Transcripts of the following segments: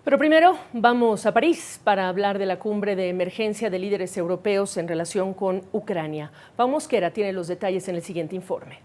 Pero primero vamos a París para hablar de la cumbre de emergencia de líderes europeos en relación con Ucrania. Pau Mosquera tiene los detalles en el siguiente informe.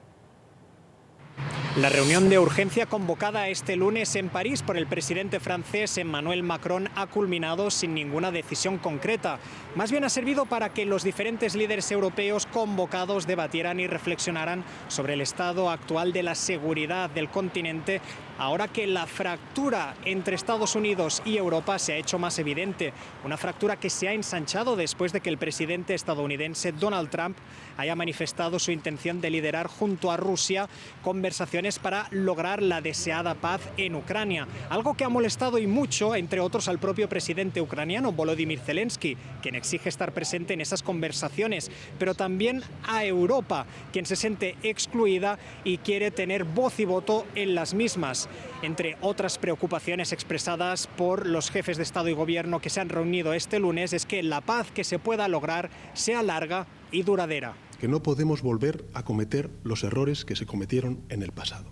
La reunión de urgencia convocada este lunes en París por el presidente francés Emmanuel Macron ha culminado sin ninguna decisión concreta. Más bien ha servido para que los diferentes líderes europeos convocados debatieran y reflexionaran sobre el estado actual de la seguridad del continente, ahora que la fractura entre Estados Unidos y Europa se ha hecho más evidente. Una fractura que se ha ensanchado después de que el presidente estadounidense Donald Trump haya manifestado su intención de liderar junto a Rusia conversaciones para lograr la deseada paz en Ucrania. Algo que ha molestado y mucho, entre otros, al propio presidente ucraniano Volodymyr Zelensky, quien exige estar presente en esas conversaciones, pero también a Europa, quien se siente excluida y quiere tener voz y voto en las mismas. Entre otras preocupaciones expresadas por los jefes de Estado y Gobierno que se han reunido este lunes es que la paz que se pueda lograr sea larga y duradera. Que no podemos volver a cometer los errores que se cometieron en el pasado.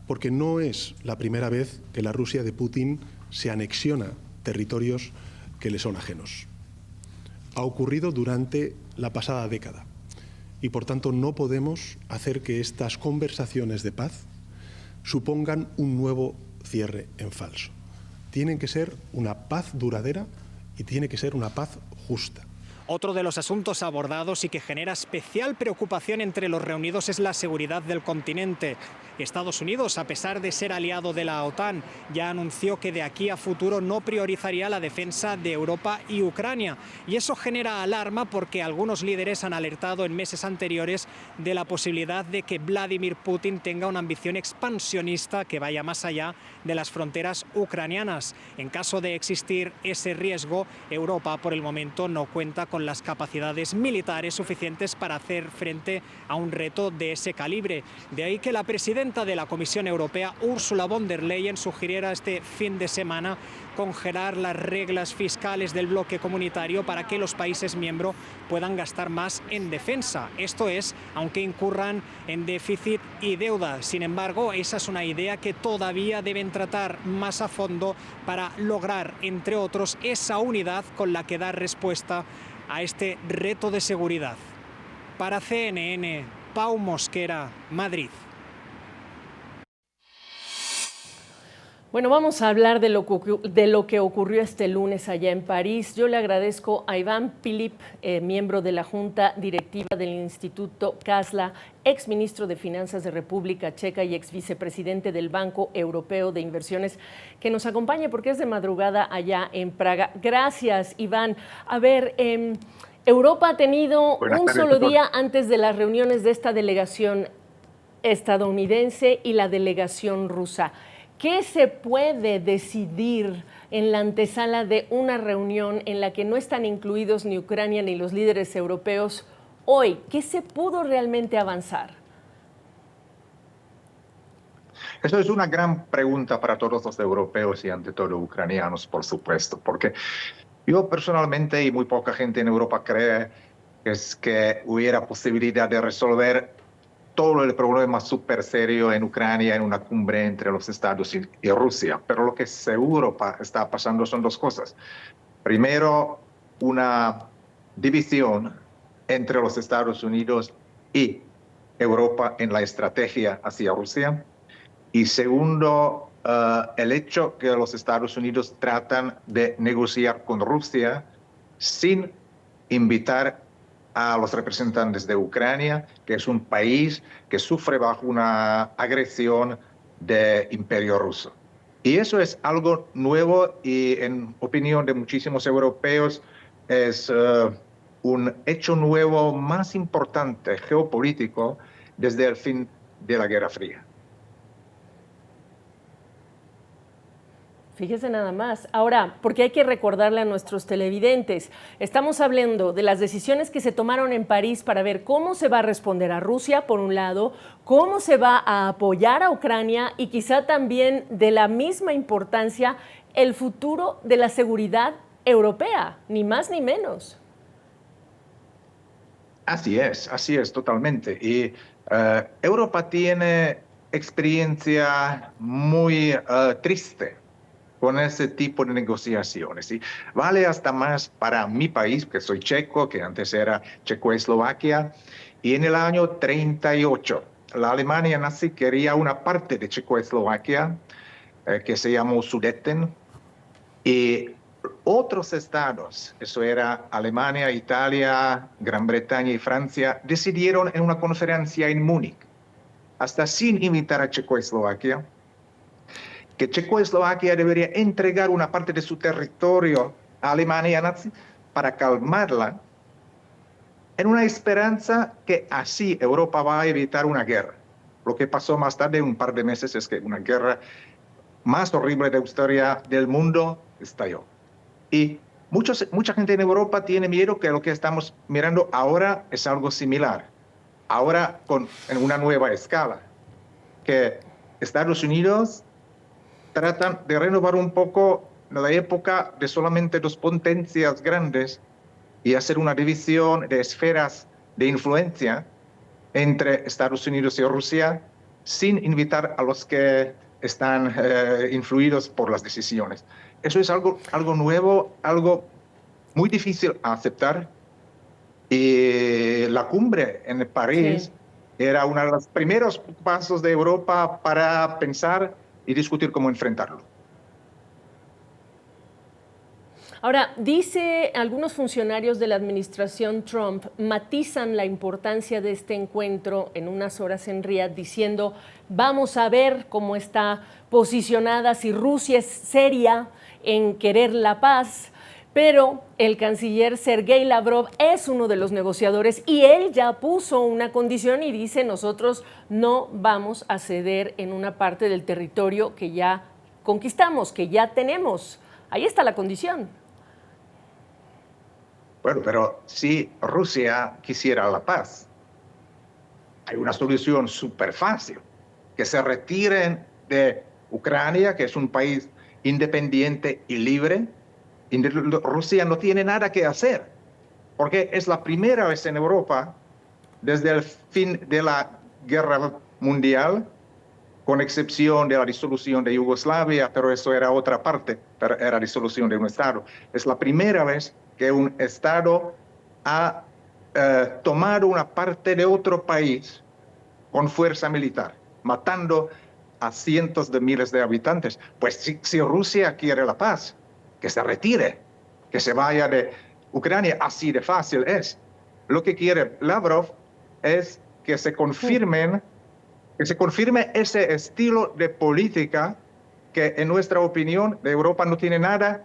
Porque no es la primera vez que la Rusia de Putin se anexiona territorios que le son ajenos. Ha ocurrido durante la pasada década y, por tanto, no podemos hacer que estas conversaciones de paz supongan un nuevo cierre en falso. Tienen que ser una paz duradera y tiene que ser una paz justa. Otro de los asuntos abordados y que genera especial preocupación entre los reunidos es la seguridad del continente. Estados Unidos, a pesar de ser aliado de la OTAN, ya anunció que de aquí a futuro no priorizaría la defensa de Europa y Ucrania. Y eso genera alarma porque algunos líderes han alertado en meses anteriores de la posibilidad de que Vladimir Putin tenga una ambición expansionista que vaya más allá de las fronteras ucranianas. En caso de existir ese riesgo, Europa por el momento no cuenta con las capacidades militares suficientes para hacer frente a un reto de ese calibre. De ahí que la presidenta de la Comisión Europea, Ursula von der Leyen, sugiriera este fin de semana congelar las reglas fiscales del bloque comunitario para que los países miembros puedan gastar más en defensa. Esto es, aunque incurran en déficit y deuda. Sin embargo, esa es una idea que todavía deben tratar más a fondo para lograr, entre otros, esa unidad con la que dar respuesta a este reto de seguridad. Para CNN, Pau Mosquera, Madrid. Bueno, vamos a hablar de lo que ocurrió este lunes allá en París. Yo le agradezco a Iván Pilip, miembro de la Junta Directiva del Instituto Kasla, exministro de Finanzas de República Checa y exvicepresidente del Banco Europeo de Inversiones, que nos acompañe porque es de madrugada allá en Praga. Gracias, Iván. A ver, Europa ha tenido un solo día antes de las reuniones de esta delegación estadounidense y la delegación rusa. ¿Qué se puede decidir en la antesala de una reunión en la que no están incluidos ni Ucrania ni los líderes europeos hoy? ¿Qué se pudo realmente avanzar? Eso es una gran pregunta para todos los europeos y ante todo ucranianos, por supuesto, porque yo personalmente y muy poca gente en Europa cree que hubiera posibilidad de resolver todo el problema súper serio en Ucrania en una cumbre entre los Estados y Rusia. Pero lo que seguro está pasando son dos cosas. Primero, una división entre los Estados Unidos y Europa en la estrategia hacia Rusia. Y segundo, el hecho que los Estados Unidos tratan de negociar con Rusia sin invitar a los representantes de Ucrania, que es un país que sufre bajo una agresión del Imperio ruso. Y eso es algo nuevo y, en opinión de muchísimos europeos, es un hecho nuevo más importante geopolítico desde el fin de la Guerra Fría. Fíjese nada más. Ahora, porque hay que recordarle a nuestros televidentes, estamos hablando de las decisiones que se tomaron en París para ver cómo se va a responder a Rusia, por un lado, cómo se va a apoyar a Ucrania y quizá también de la misma importancia el futuro de la seguridad europea, ni más ni menos. Así es, totalmente. Y Europa tiene experiencia muy triste con ese tipo de negociaciones. ¿Sí? Vale hasta más para mi país, que soy checo, que antes era Checoslovaquia, y en el año 38 la Alemania nazi quería una parte de Checoslovaquia que se llamó Sudeten, y otros estados, eso era Alemania, Italia, Gran Bretaña y Francia, decidieron en una conferencia en Múnich, hasta sin invitar a Checoslovaquia, que Checoslovaquia debería entregar una parte de su territorio a Alemania nazi para calmarla, en una esperanza que así Europa va a evitar una guerra. Lo que pasó más tarde, un par de meses, es que una guerra más horrible de la historia del mundo estalló. Y mucha gente en Europa tiene miedo que lo que estamos mirando ahora es algo similar. Ahora en una nueva escala, que Estados Unidos tratan de renovar un poco la época de solamente dos potencias grandes y hacer una división de esferas de influencia entre Estados Unidos y Rusia sin invitar a los que están influidos por las decisiones. Eso es algo nuevo, algo muy difícil a aceptar. Y la cumbre en París era uno de los primeros pasos de Europa para pensar y discutir cómo enfrentarlo. Ahora, dice algunos funcionarios de la administración Trump, matizan la importancia de este encuentro en unas horas en Riad, diciendo, vamos a ver cómo está posicionada, si Rusia es seria en querer la paz, pero el canciller Sergei Lavrov es uno de los negociadores y él ya puso una condición y dice, nosotros no vamos a ceder en una parte del territorio que ya conquistamos, que ya tenemos. Ahí está la condición. Bueno, pero si Rusia quisiera la paz, hay una solución súper fácil, que se retiren de Ucrania, que es un país independiente y libre, y Rusia no tiene nada que hacer, porque es la primera vez en Europa, desde el fin de la Guerra Mundial, con excepción de la disolución de Yugoslavia, pero eso era otra parte, pero era disolución de un Estado. Es la primera vez que un Estado ha tomado una parte de otro país con fuerza militar, matando a cientos de miles de habitantes. Pues si Rusia quiere la paz, que se retire, que se vaya de Ucrania, así de fácil es. Lo que quiere Lavrov es que se confirme ese estilo de política que, en nuestra opinión, de Europa no tiene nada,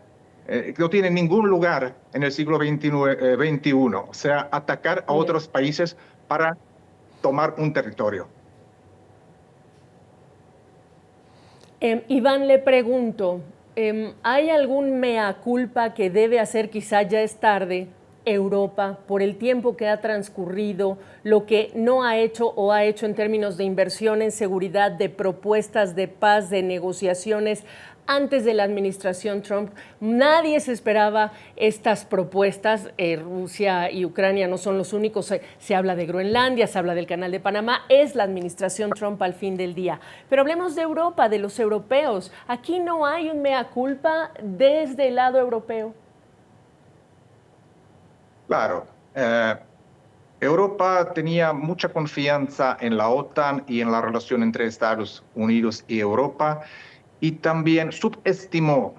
no tiene ningún lugar en el siglo XXI, o sea, atacar a otros países para tomar un territorio. Iván, le pregunto, ¿hay algún mea culpa que debe hacer, quizá ya es tarde, Europa por el tiempo que ha transcurrido, lo que no ha hecho o ha hecho en términos de inversión en seguridad, de propuestas de paz, de negociaciones antes de la administración Trump? Nadie se esperaba estas propuestas. Rusia y Ucrania no son los únicos. Se habla de Groenlandia, se habla del Canal de Panamá. Es la administración Trump al fin del día. Pero hablemos de Europa, de los europeos. Aquí no hay un mea culpa desde el lado europeo. Claro, Europa tenía mucha confianza en la OTAN y en la relación entre Estados Unidos y Europa, y también subestimó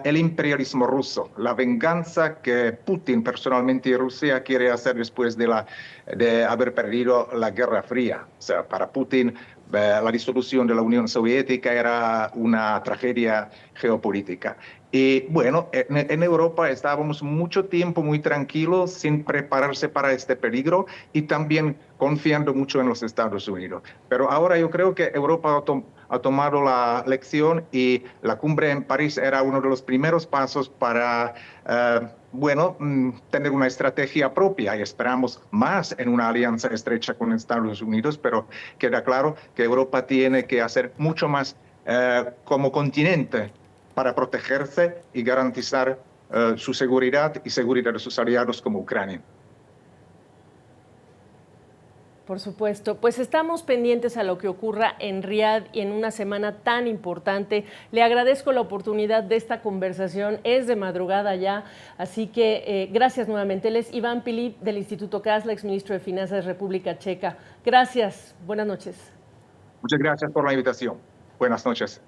el imperialismo ruso, la venganza que Putin personalmente y Rusia quiere hacer después de haber perdido la Guerra Fría. O sea, para Putin la disolución de la Unión Soviética era una tragedia geopolítica. Y bueno, en Europa estábamos mucho tiempo muy tranquilos, sin prepararse para este peligro y también confiando mucho en los Estados Unidos. Pero ahora yo creo que Europa ha tomado la lección y la cumbre en París era uno de los primeros pasos para, tener una estrategia propia, y esperamos más en una alianza estrecha con Estados Unidos, pero queda claro que Europa tiene que hacer mucho más como continente para protegerse y garantizar su seguridad y seguridad de sus aliados como Ucrania. Por supuesto. Pues estamos pendientes a lo que ocurra en Riad y en una semana tan importante. Le agradezco la oportunidad de esta conversación. Es de madrugada ya, así que gracias nuevamente. Él es Iván Pilip del Instituto Kazla, exministro de Finanzas de República Checa. Gracias. Buenas noches. Muchas gracias por la invitación. Buenas noches.